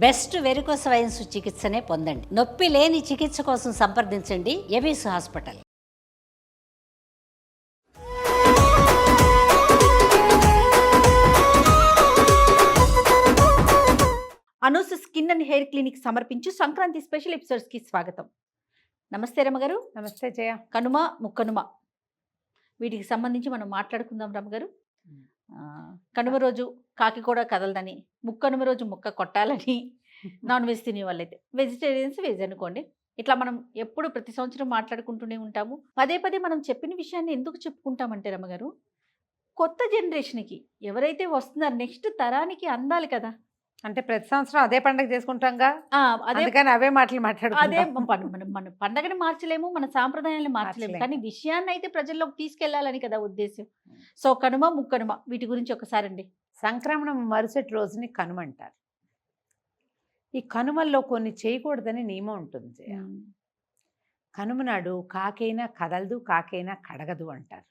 Best varicose wines చికిత్సనే పొందండి. నొప్పి లేని చికిత్స కోసం సంప్రదించండి Avis hospital. Anu's skin and hair clinic సమర్పించు సంక్రాంతి స్పెషల్ ఎపిసోడ్స్ కి స్వాగతం. నమస్తే రమ్మగారు. నమస్తే జయ. కనుమ ముక్కనుమ వీటికి సంబంధించి మనం మాట్లాడుకుందాం రమ్మగారు. కనుమ రోజు కాకి కూడా కదలదని, ముక్కనుమ రోజు ముక్క కొట్టాలని నాన్ వెజ్ తినే వాళ్ళైతే, వెజిటేరియన్స్ వెజ్ అనుకోండి. ఇట్లా మనం ఎప్పుడు ప్రతి సంవత్సరం మాట్లాడుకుంటూనే ఉంటాము. పదే పదే మనం చెప్పిన విషయాన్ని ఎందుకు చెప్పుకుంటామంటే రమ్మగారు, కొత్త జనరేషన్కి ఎవరైతే వస్తున్నారో నెక్స్ట్ తరానికి అందాలి కదా. అంటే ప్రతి సంవత్సరం అదే పండుగ చేసుకుంటాంగా, అదే కానీ అవే మాటలు అదే మాట్లాడుకుంటాం. మన పండగని మార్చలేము, మన సాంప్రదాయాన్ని మార్చలేము, మార్చలేము. కానీ విషయాన్ని అయితే ప్రజల్లోకి తీసుకెళ్లాలని కదా ఉద్దేశం. సో కనుమ ముక్కనుమ వీటి గురించి ఒకసారి అండి. సంక్రమణం మరుసటి రోజుని కనుమ అంటారు. ఈ కనుమల్లో కొన్ని చేయకూడదని నియమం ఉంటుంది జయ. కనుమ నాడు కాకైనా కదలదు, కాకైనా కడగదు అంటారు.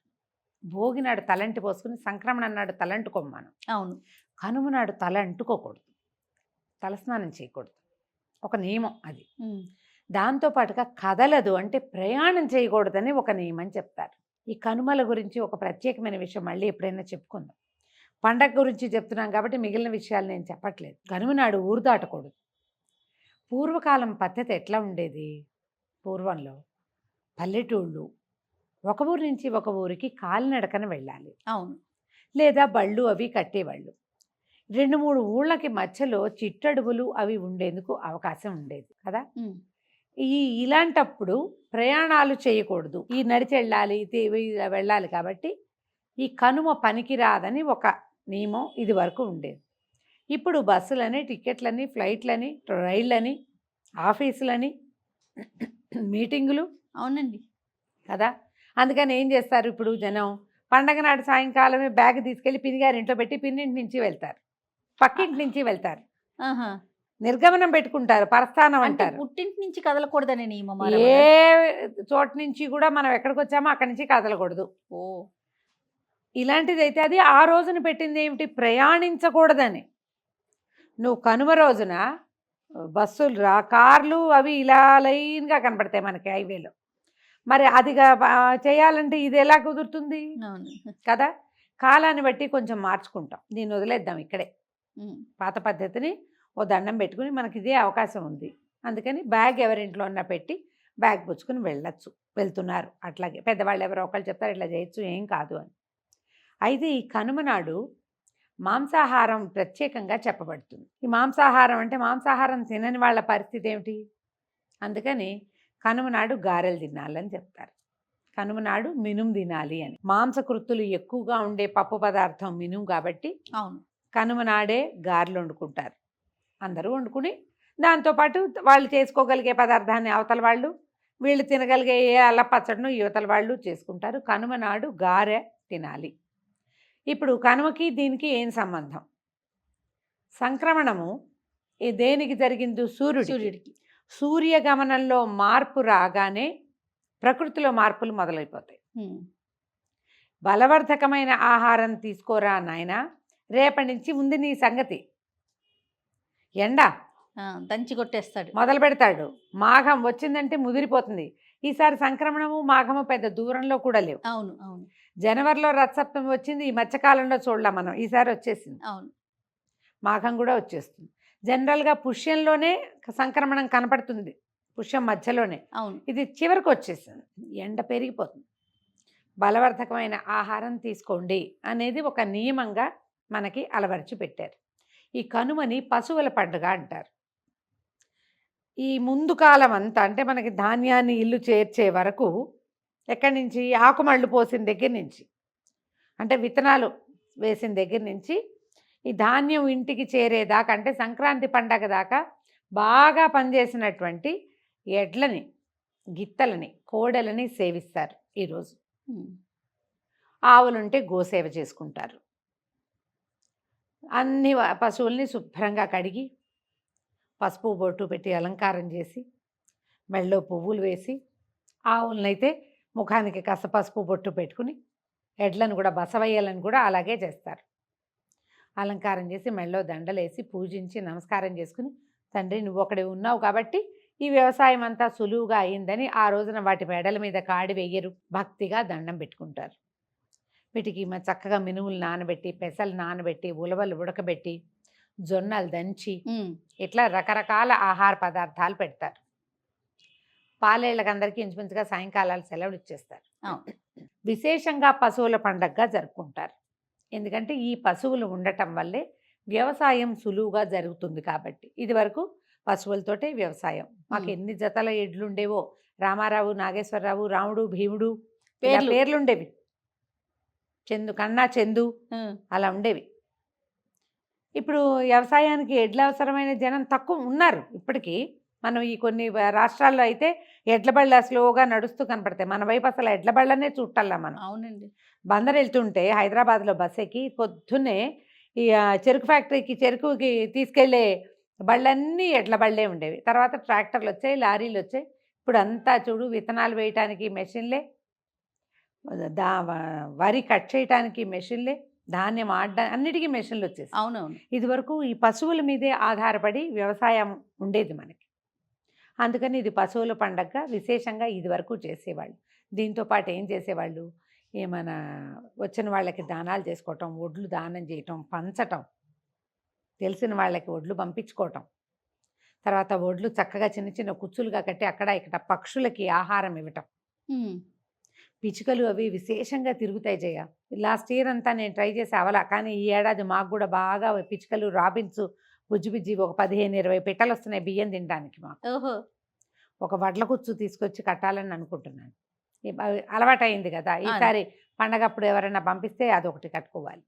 భోగి నాడు తలంటి పోసుకుని సంక్రమణ నాడు తలంటుకోమ్మను. అవును. కనుమ నాడు తల అంటుకోకూడదు, తలస్నానం చేయకూడదు, ఒక నియమం అది. దాంతోపాటుగా కదలదు అంటే ప్రయాణం చేయకూడదని ఒక నియమం చెప్తారు. ఈ కనుమల గురించి ఒక ప్రత్యేకమైన విషయం మళ్ళీ ఎప్పుడైనా చెప్పుకుందాం. పండగ గురించి చెప్తున్నాం కాబట్టి మిగిలిన విషయాలు నేను చెప్పట్లేదు. కనుమ నాడు ఊరు దాటకూడదు. పూర్వకాలం పద్ధతి ఎట్లా ఉండేది? పూర్వంలో పల్లెటూళ్ళు ఒక ఊరు నుంచి ఒక ఊరికి కాలినడకన వెళ్ళాలి. అవును. లేదా బళ్ళు అవి కట్టేవాళ్ళు. 2-3 ఊళ్ళకి మధ్యలో చిట్టడుగులు అవి ఉండేందుకు అవకాశం ఉండేది కదా. ఇలాంటప్పుడు ప్రయాణాలు చేయకూడదు, ఈ నడిచి వెళ్ళాలి, వెళ్ళాలి. కాబట్టి ఈ కనుమ పనికిరాదని ఒక నియమం ఇది వరకు ఉండేది. ఇప్పుడు బస్సులని, టికెట్లని, ఫ్లైట్లని, రైళ్ళని, ఆఫీసులని, మీటింగులు. అవునండి కదా. అందుకని ఏం చేస్తారు ఇప్పుడు జనం, పండగ నాడు సాయంకాలమే బ్యాగ్ తీసుకెళ్ళి పిన్నిగారింట్లో పెట్టి పిన్నింటి నుంచి వెళ్తారు, పక్కింటి నుంచి వెళ్తారు, నిర్గమనం పెట్టుకుంటారు, పరస్థానం అంటారు. పుట్టింటి నుంచి కదలకూడదనే నియమం. ఏ చోట నుంచి కూడా మనం ఎక్కడికి వచ్చామో అక్కడి నుంచి కదలకూడదు. ఇలాంటిది అయితే అది ఆ రోజున పెట్టింది ఏమిటి? ప్రయాణించకూడదని. నువ్వు కనుమ రోజున బస్సులు కార్లు అవి ఇలా లైన్గా కనపడతాయి మనకి హైవేలో. మరి అదిగా చేయాలంటే ఇది ఎలా కుదురుతుంది కదా. కాలాన్ని బట్టి కొంచెం మార్చుకుంటాం, దీన్ని వదిలేద్దాం ఇక్కడే. పాత పద్ధతిని ఓ దండం పెట్టుకుని మనకి ఇదే అవకాశం ఉంది, అందుకని బ్యాగ్ ఎవరింట్లో ఉన్నా పెట్టి బ్యాగ్ పుచ్చుకుని వెళ్తున్నారు. అట్లాగే పెద్దవాళ్ళు ఎవరో ఒకళ్ళు చెప్తారు ఇట్లా చేయొచ్చు, ఏం కాదు అని. అయితే ఈ కనుమ నాడు మాంసాహారం ప్రత్యేకంగా చెప్పబడుతుంది. ఈ మాంసాహారం అంటే మాంసాహారం తినని వాళ్ళ పరిస్థితి ఏమిటి? అందుకని కనుమ నాడు గారెలు తినాలని చెప్తారు. కనుమ నాడు మినుము తినాలి అని. మాంసకృత్తులు ఎక్కువగా ఉండే పప్పు పదార్థం మినుము కాబట్టి అవును, కనుమ నాడే గారెలు వండుకుంటారు. అందరూ వండుకుని దాంతోపాటు వాళ్ళు చేసుకోగలిగే పదార్థాన్ని అవతల వాళ్ళు, వీళ్ళు తినగలిగే ఏ అల్లపచ్చడిను యువతల వాళ్ళు చేసుకుంటారు. కనుమ నాడు గారె తినాలి. ఇప్పుడు కనుమకి దీనికి ఏం సంబంధం? సంక్రమణము దేనికి జరిగింది? సూర్యుడికి. సూర్యగమనంలో మార్పు రాగానే ప్రకృతిలో మార్పులు మొదలైపోతాయి. బలవర్ధకమైన ఆహారం తీసుకోరా నాయనా, రేపటి నుంచి ఉంది నీ సంగతి. ఎండ దంచి కొట్టేస్తాడు, మొదలు పెడతాడు. మాఘం వచ్చిందంటే ముదిరిపోతుంది. ఈసారి సంక్రమణము మాఘము పెద్ద దూరంలో కూడా లేవు. అవును అవును. జనవరిలో రథసప్తమి వచ్చింది, ఈ మధ్యకాలంలో చూడలేం మనం, ఈసారి వచ్చేసింది. అవును, మాఘం కూడా వచ్చేస్తుంది. జనరల్గా పుష్యంలోనే సంక్రమణం కనపడుతుంది, పుష్యం మధ్యలోనే. అవును, ఇది చివరికి వచ్చేసింది, ఎండ పెరిగిపోతుంది. బలవర్ధకమైన ఆహారం తీసుకోండి అనేది ఒక నియమంగా మనకి అలవరిచి పెట్టారు. ఈ కనుమని పశువుల పండుగ అంటారు. ఈ ముందు కాలం అంతా అంటే మనకి ధాన్యాన్ని ఇల్లు చేర్చే వరకు, ఎక్కడి నుంచి? ఆకుమళ్ళు పోసిన దగ్గర నుంచి, అంటే విత్తనాలు వేసిన దగ్గర నుంచి ఈ ధాన్యం ఇంటికి చేరేదాకా, అంటే సంక్రాంతి పండగ దాకా బాగా పనిచేసినటువంటి ఎడ్లని, గిత్తలని, కోడలని సేవిస్తారు ఈరోజు. ఆవులుంటే గోసేవ చేసుకుంటారు. అన్ని పశువుల్ని శుభ్రంగా కడిగి పసుపు బొట్టు పెట్టి అలంకారం చేసి మెళ్ళో పువ్వులు వేసి, ఆవులనైతే ముఖానికి కాస్త పసుపు బొట్టు పెట్టుకుని, ఎడ్లను కూడా బసవయ్యలను కూడా అలాగే చేస్తారు. అలంకారం చేసి మెళ్ళో దండలేసి పూజించి నమస్కారం చేసుకుని తండ్రి నువ్వు ఒకడే ఉన్నావు కాబట్టి ఈ వ్యవసాయం అంతా సులువుగా అయిందని ఆ రోజున వాటి మెడల మీద కాడి వెయ్యరు, భక్తిగా దండం పెట్టుకుంటారు. వీటికి చక్కగా మినుములు నానబెట్టి, పెసలు నానబెట్టి, ఉలవలు ఉడకబెట్టి, జొన్నలు దంచి ఇట్లా రకరకాల ఆహార పదార్థాలు పెడతారు. పాలేళ్ళకి అందరికీ ఇంచుమించుగా సాయంకాలాలు సెలవులు ఇచ్చేస్తారు. విశేషంగా పశువుల పండగగా జరుపుకుంటారు. ఎందుకంటే ఈ పశువులు ఉండటం వల్లే వ్యవసాయం సులువుగా జరుగుతుంది కాబట్టి. ఇది వరకు పశువులతోటే వ్యవసాయం. మాకు ఎన్ని జతల ఎడ్లు ఉండేవో, రామారావు, నాగేశ్వరరావు, రాముడు, భీముడు పేర్లు ఉండేవి. కన్నా చందు అలా ఉండేవి. ఇప్పుడు వ్యవసాయానికి ఎడ్ల అవసరమైన జనం తక్కువ ఉన్నారు. ఇప్పటికీ మనం ఈ కొన్ని రాష్ట్రాల్లో అయితే ఎడ్ల బళ్ళ స్లోగా నడుస్తూ కనపడతాయి. మన వైపు అసలు ఎడ్ల బళ్ళనే చుట్టాలా మనం. అవునండి. బందర్ వెళ్తుంటే హైదరాబాద్లో బస్ ఎక్కి పొద్దున్నే ఈ చెరుకు ఫ్యాక్టరీకి చెరుకుకి తీసుకెళ్లే బళ్ళన్నీ ఎడ్ల బళ్ళే ఉండేవి. తర్వాత ట్రాక్టర్లు వచ్చాయి, లారీలు వచ్చాయి. ఇప్పుడు అంతా చూడు విత్తనాలు వేయటానికి మెషిన్లే, వరి కట్ చేయటానికి మెషిన్లే, ధాన్యం ఆడడానికి అన్నిటికీ మెషిన్లు వచ్చేసి. అవునవును. ఇదివరకు ఈ పశువుల మీదే ఆధారపడి వ్యవసాయం ఉండేది మనకి. అందుకని ఇది పశువుల పండగగా విశేషంగా ఇదివరకు చేసేవాళ్ళు. దీంతో పాటు ఏం చేసేవాళ్ళు, ఏమైనా వచ్చిన వాళ్ళకి దానాలు చేసుకోవటం, ఒడ్లు దానం చేయటం, పంచటం, తెలిసిన వాళ్ళకి ఒడ్లు పంపించుకోవటం, తర్వాత ఒడ్లు చక్కగా చిన్న చిన్న కుచ్చులుగా కట్టి అక్కడ ఇక్కడ పక్షులకి ఆహారం ఇవ్వటం. పిచ్చుకలు అవి విశేషంగా తిరుగుతాయి జయ. లాస్ట్ ఇయర్ అంతా నేను ట్రై చేసి అవలా, కానీ ఈ ఏడాది మాకు కూడా బాగా పిచ్చుకలు, రాబిన్స్, బుజ్జి ఒక 15-20 పెట్టెలు వస్తున్నాయి బియ్యం తినడానికి. మాకు ఒక వడ్ల కుచ్చు తీసుకొచ్చి కట్టాలని అనుకుంటున్నాను. అలవాటు అయింది కదా, ఈసారి పండగప్పుడు ఎవరైనా పంపిస్తే అదొకటి కట్టుకోవాలి.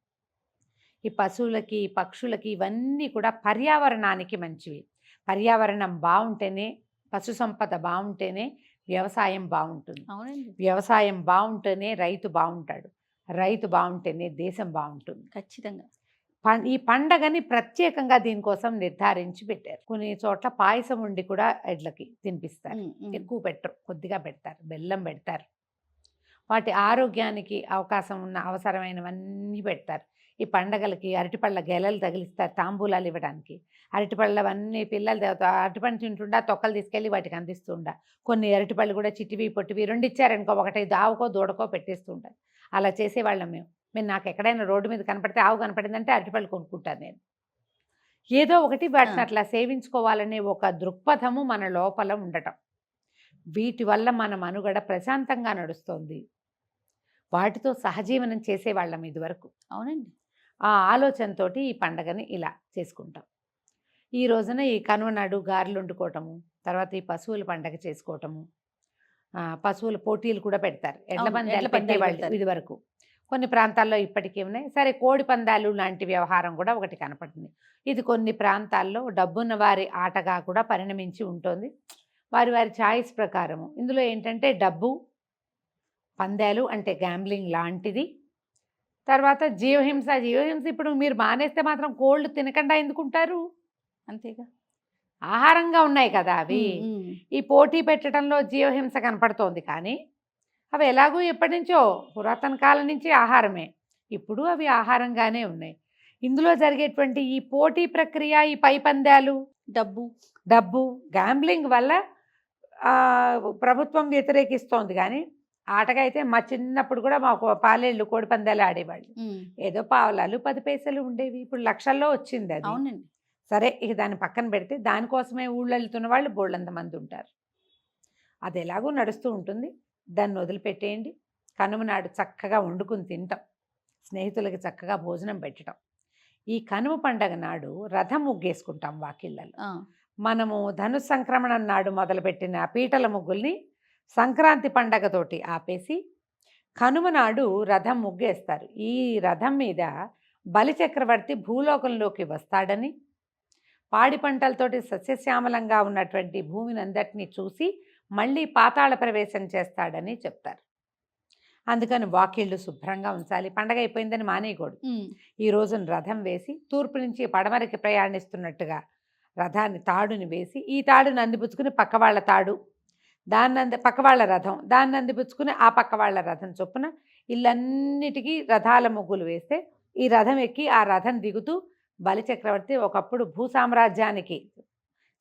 ఈ పశువులకి, పక్షులకి ఇవన్నీ కూడా పర్యావరణానికి మంచివి. పర్యావరణం బాగుంటేనే, పశు సంపద బాగుంటేనే వ్యవసాయం బాగుంటుంది. అవునండి. వ్యవసాయం బాగుంటేనే రైతు బాగుంటాడు, రైతు బాగుంటేనే దేశం బాగుంటుంది. ఖచ్చితంగా. ఈ పండగని ప్రత్యేకంగా దీనికోసం నిర్ధారించి పెట్టారు. కొన్ని చోట్ల పాయసం ఉండి కూడా ఎడ్లకి తినిపిస్తారు. ఎక్కువ పెట్టరు, కొద్దిగా పెడతారు, బెల్లం పెడతారు. వాటి ఆరోగ్యానికి అవకాశం ఉన్న అవసరమైనవన్నీ పెడతారు. ఈ పండగలకి అరటిపళ్ళ గెలలు తగిలిస్తారు తాంబూలాలు ఇవ్వడానికి. అరటిపళ్ళవన్నీ పిల్లలు అరటిపండు తింటుండా తొక్కలు తీసుకెళ్ళి వాటికి అందిస్తుండా. కొన్ని అరటిపళ్ళు కూడా చిట్టివి పొట్టివి 2 ఇచ్చారనుకో, ఒకటి ఆవుకో దూడకో పెట్టేస్తుంటారు. అలా చేసేవాళ్ళం మేము. నాకు ఎక్కడైనా రోడ్డు మీద కనపడితే, ఆవు కనపడిందంటే అరటిపళ్ళు కొనుక్కుంటాను నేను. ఏదో ఒకటి వాటిని అట్లా సేవించుకోవాలనే ఒక దృక్పథము మన లోపల ఉండటం. వీటి వల్ల మన మనుగడ ప్రశాంతంగా నడుస్తోంది. వాటితో సహజీవనం చేసేవాళ్ళం ఇదివరకు. అవునండి. ఆ ఆలోచనతో ఈ పండగని ఇలా చేసుకుంటాం. ఈ రోజున ఈ కనుమ నాడు గారెలు వండుకోవటము, తర్వాత ఈ పశువుల పండగ చేసుకోవటము, పశువుల పోటీలు కూడా పెడతారు. ఎడ్ల పందాలు పెట్టేవాళ్ళు ఇదివరకు. కొన్ని ప్రాంతాల్లో ఇప్పటికీ ఉన్నాయి. సరే, కోడి పందాలు లాంటి వ్యవహారం కూడా ఒకటి కనపడుతుంది. ఇది కొన్ని ప్రాంతాల్లో డబ్బున్న వారి ఆటగా కూడా పరిణమించి ఉంటుంది. వారి వారి ఛాయిస్ ప్రకారము. ఇందులో ఏంటంటే డబ్బు, పందాలు అంటే గ్యాంబ్లింగ్ లాంటిది. తర్వాత జీవహింస ఇప్పుడు మీరు మానేస్తే మాత్రం కోళ్ళు తినకుండా ఎందుకుంటారు? అంతేగా, ఆహారంగా ఉన్నాయి కదా అవి. ఈ పోటీ పెట్టడంలో జీవహింస కనపడుతోంది, కానీ అవి ఎలాగూ ఎప్పటి నుంచో పురాతన కాలం నుంచి ఆహారమే. ఇప్పుడు అవి ఆహారంగానే ఉన్నాయి. ఇందులో జరిగేటువంటి ఈ పోటీ ప్రక్రియ, ఈ పై పందాలు, డబ్బు గ్యాంబ్లింగ్ వల్ల ప్రభుత్వం వ్యతిరేకిస్తోంది. కానీ ఆటగా అయితే మా చిన్నప్పుడు కూడా మాకు పాలేళ్ళు కోడి పందాలు ఆడేవాళ్ళు. ఏదో పావలాలు 10 పైసలు ఉండేవి. ఇప్పుడు లక్షల్లో వచ్చింది అది. అవునండి. సరే, ఇక దాన్ని పక్కన పెడితే దానికోసమే ఊళ్ళో వెళ్తున్న వాళ్ళు బోళ్ళంత మంది ఉంటారు. అది ఎలాగూ నడుస్తూ ఉంటుంది. దాన్ని వదిలిపెట్టేయండి. కనుమ నాడు చక్కగా వండుకుని తింటాం, స్నేహితులకి చక్కగా భోజనం పెట్టడం. ఈ కనుమ పండగ నాడు రథం ముగ్గేసుకుంటాం వాకిళ్ళలో. మనము ధను సంక్రమణం నాడు మొదలుపెట్టిన పీటల ముగ్గుల్ని సంక్రాంతి పండగతోటి ఆపేసి కనుమ నాడు రథం ముగ్గేస్తారు. ఈ రథం మీద బలిచక్రవర్తి భూలోకంలోకి వస్తాడని, పాడి పంటలతోటి సస్యశ్యామలంగా ఉన్నటువంటి భూమిని అందరినీ చూసి మళ్ళీ పాతాళ ప్రవేశం చేస్తాడని చెప్తారు. అందుకని వాకిళ్ళు శుభ్రంగా ఉంచాలి. పండగ అయిపోయిందని మానేయకూడదు. ఈ రోజున రథం వేసి తూర్పు నుంచి పడమరకి ప్రయాణిస్తున్నట్టుగా రథాన్ని తాడుని వేసి, ఈ తాడుని అందిపుచ్చుకుని పక్కవాళ్ళ తాడు, పక్కవాళ్ళ రథం, దాన్ని అందిపుచ్చుకుని ఆ పక్కవాళ్ళ రథం చొప్పున ఇల్లన్నిటికీ రథాల ముగ్గులు వేస్తే ఈ రథం ఎక్కి ఆ రథం దిగుతూ బలిచక్రవర్తి ఒకప్పుడు భూసామ్రాజ్యానికి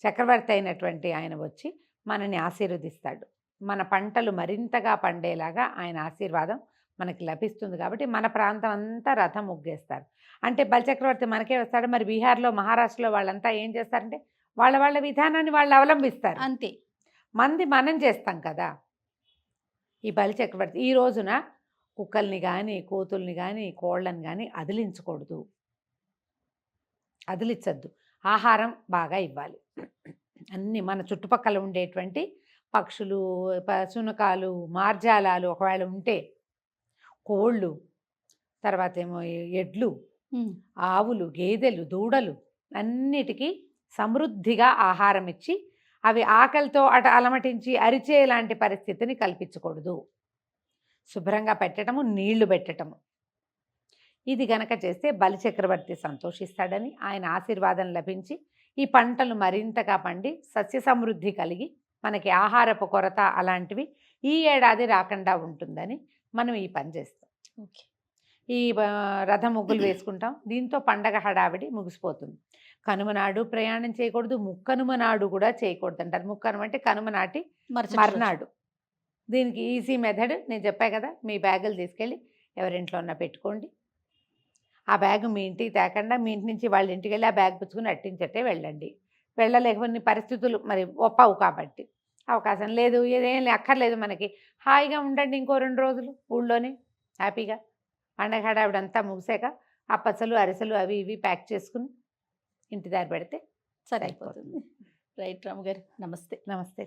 చక్రవర్తి అయినటువంటి ఆయన వచ్చి మనని ఆశీర్వదిస్తాడు. మన పంటలు మరింతగా పండేలాగా ఆయన ఆశీర్వాదం మనకి లభిస్తుంది. కాబట్టి మన ప్రాంతం అంతా రథం ముగ్గేస్తారు. అంటే బలిచక్రవర్తి మనకే వస్తాడు. మరి బీహార్లో, మహారాష్ట్రలో వాళ్ళంతా ఏం చేస్తారంటే వాళ్ళ వాళ్ళ విధానాన్ని వాళ్ళు అవలంబిస్తారు. అంతే. మనం చేస్తాం కదా. ఈ బలిచక్రవర్తి ఈ రోజున కుక్కల్ని కానీ, కోతుల్ని కానీ, కోళ్ళని కానీ అదిలించకూడదు, అదిలించద్దు. ఆహారం బాగా ఇవ్వాలి. అన్నీ మన చుట్టుపక్కల ఉండేటువంటి పక్షులు, శునకాలు, మార్జాలాలు ఒకవేళ ఉంటే, కోళ్ళు, తర్వాత ఏమో ఎడ్లు, ఆవులు, గేదెలు, దూడలు అన్నిటికీ సమృద్ధిగా ఆహారం ఇచ్చి అవి ఆకలితో అలమటించి అరిచే లాంటి పరిస్థితిని కల్పించకూడదు. శుభ్రంగా పెట్టడము, నీళ్లు పెట్టడము. ఇది గనక చేస్తే బలిచక్రవర్తి సంతోషిస్తాడని, ఆయన ఆశీర్వాదం లభించి ఈ పంటలు మరింతగా పండి సస్య సమృద్ధి కలిగి మనకి ఆహారపు కొరత అలాంటివి ఈ ఏడాది రాకుండా ఉంటుందని మనం ఈ పని చేస్తాం. ఓకే. ఈ రథ ముగ్గులు వేసుకుంటాం. దీంతో పండగ హడావిడి ముగిసిపోతుంది. కనుమ నాడు ప్రయాణం చేయకూడదు, ముక్కనుమ నాడు కూడా చేయకూడదు అంటారు. ముక్కనుమ అంటే కనుమ నాటి మర్నాడు. దీనికి ఈజీ మెథడ్ నేను చెప్పా కదా. మీ బ్యాగులు తీసుకెళ్ళి ఎవరింట్లో ఉన్నా పెట్టుకోండి. ఆ బ్యాగ్ మీ ఇంటికి తేకుండా మీ ఇంటి నుంచి వాళ్ళ ఇంటికి వెళ్ళి ఆ బ్యాగ్ పుచ్చుకుని అట్టించట్టే వెళ్ళండి. వెళ్ళలేకపోయిన పరిస్థితులు మరి ఒప్పవు కాబట్టి అవకాశం లేదు, ఏదేం అక్కర్లేదు మనకి. హాయిగా ఉండండి ఇంకో 2 రోజులు ఊళ్ళోనే హ్యాపీగా. పండగ హడావిడంతా ముగిసాక అప్పసలు, అరిసెలు అవి ఇవి ప్యాక్ చేసుకుని ఇంటి దారి పెడితే సరిపోతుంది. రైట్ రాము గారు, నమస్తే. నమస్తే.